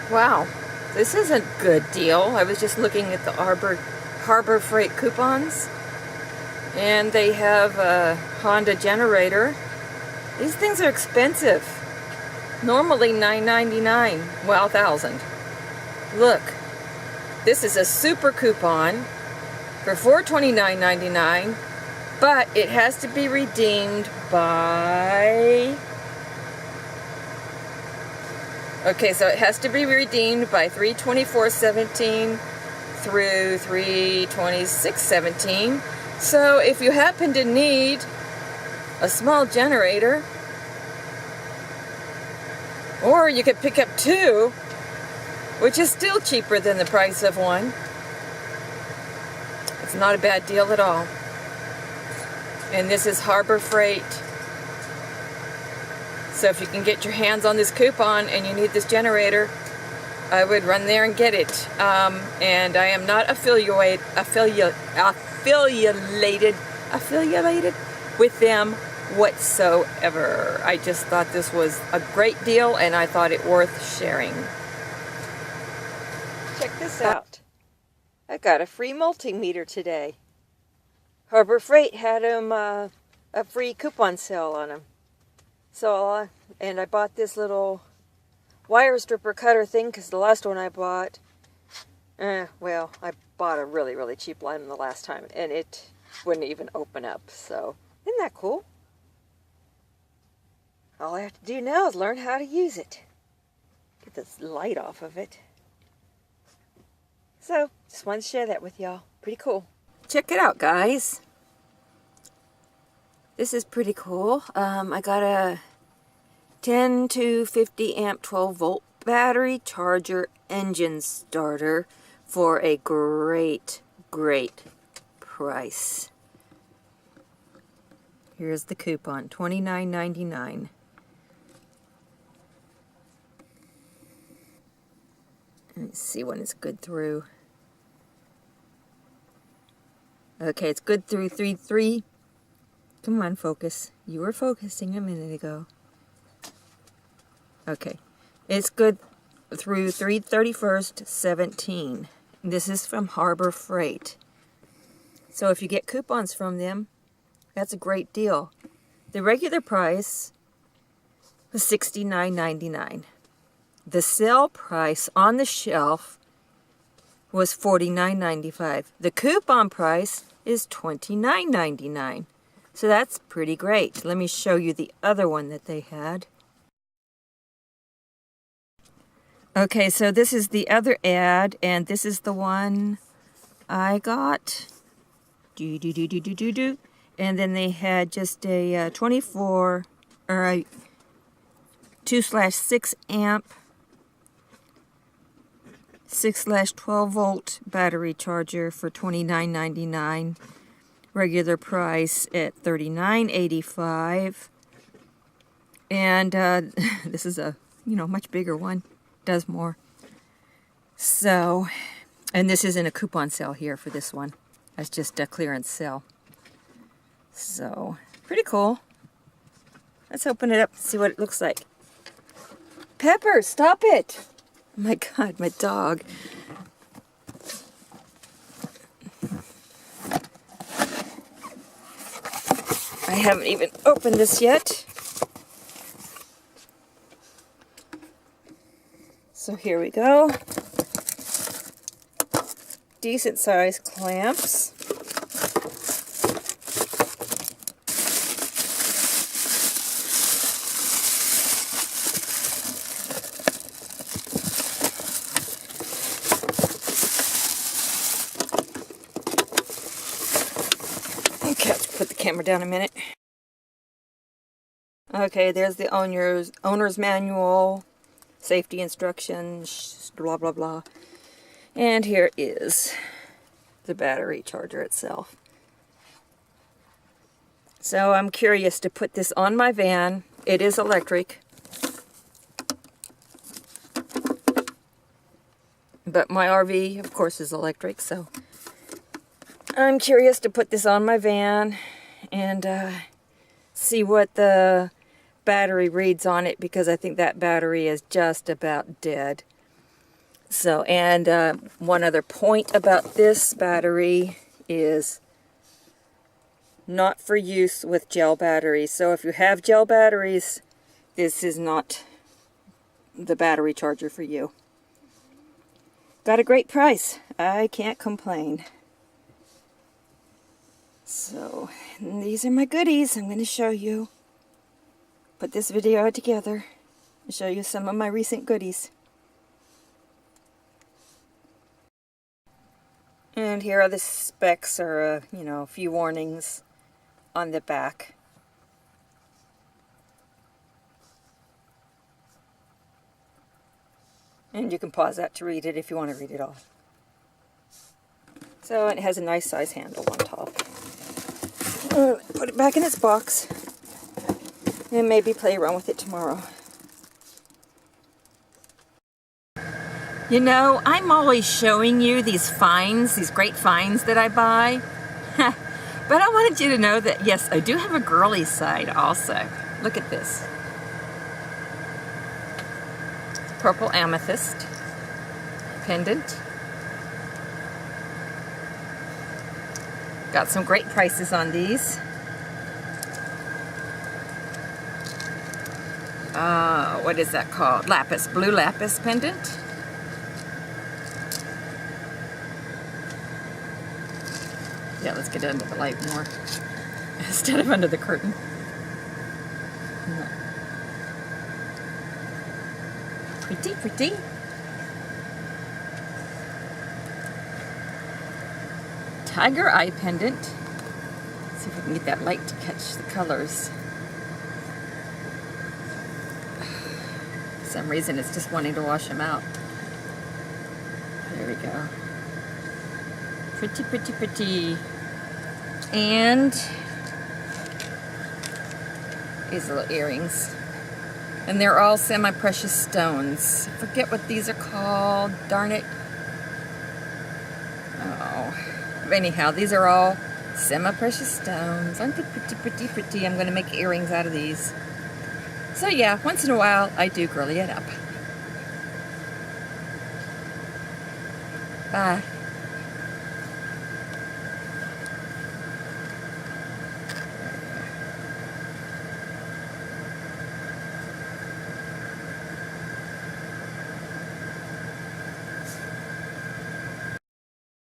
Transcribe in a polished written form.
Wow, this is a good deal. I was just looking at the Harbor Freight coupons, and they have a Honda generator. These things are expensive. Normally $9.99, well, $1,000. Look, this is a super coupon for $429.99, but it has to be redeemed by... Okay, so it has to be redeemed by 3/24/17 through 3/26/17. So if you happen to need a small generator, or you could pick up two, which is still cheaper than the price of one. It's not a bad deal at all. And this is Harbor Freight. So if you can get your hands on this coupon and you need this generator, I would run there and get it. And I am not affiliated with them whatsoever. I just thought this was a great deal, and I thought it worth sharing. Check this out. I got a free multimeter today. Harbor Freight had them a free coupon sale on them. So, and I bought this little wire stripper cutter thing because the last one I bought, well, I bought a really, really cheap line the last time, and it wouldn't even open up. So, isn't that cool? All I have to do now is learn how to use it. Get this light off of it. So, just wanted to share that with y'all. Pretty cool. Check it out, guys. This is pretty cool. I got a 10 to 50 amp 12 volt battery charger engine starter for a great, great price. Here's the coupon, $29.99. Let's see when it's good through. Okay, it's good through 3/3. Come on, focus. You were focusing a minute ago. Okay, it's good through 3/31/17. This is from Harbor Freight. So if you get coupons from them, that's a great deal. The regular price was $69.99. The sale price on the shelf was $49.95. The coupon price is $29.99. So that's pretty great. Let me show you the other one that they had. Okay, so this is the other ad, and this is the one I got. And then they had just a 24 or a 2/6 amp 6/12 volt battery charger for $29.99. Regular price at $39.85. And this is a much bigger one. Does more. So, and this isn't a coupon sale here for this one. That's just a clearance sale. So, pretty cool. Let's open it up and see what it looks like. Pepper, stop it! Oh my God, my dog. I haven't even opened this yet. So here we go. Decent sized clamps. Okay, let's put the camera down a minute. Okay, there's the owner's manual, safety instructions, blah blah blah. And here is the battery charger itself. So I'm curious to put this on my van. It is electric. But my RV, of course, is electric, so I'm curious to put this on my van and see what the battery reads on it, because I think that battery is just about dead. So, and one other point about this battery is not for use with gel batteries. So if you have gel batteries, this is not the battery charger for you. Got a great price. I can't complain. So, these are my goodies. I'm going to show you. Put this video together and show you some of my recent goodies. And here are the specs, or you know, a few warnings on the back. And you can pause that to read it if you want to read it all. So it has a nice size handle on top. Put it back in its box and maybe play around with it tomorrow. You know, I'm always showing you these finds, these great finds that I buy. But I wanted you to know that, yes, I do have a girly side also. Look at this. Purple amethyst pendant. Got some great prices on these. What is that called? Lapis, blue lapis pendant. Yeah, let's get under the light more instead of under the curtain. Pretty, pretty. Tiger eye pendant. Let's see if we can get that light to catch the colors. For some reason it's just wanting to wash them out. There we go. Pretty, pretty, pretty. And these little earrings. And they're all semi-precious stones. I forget what these are called. Darn it. Oh. But anyhow, these are all semi-precious stones. Aren't they pretty, pretty, pretty? I'm going to make earrings out of these. So yeah, once in a while, I do girly it up. Bye.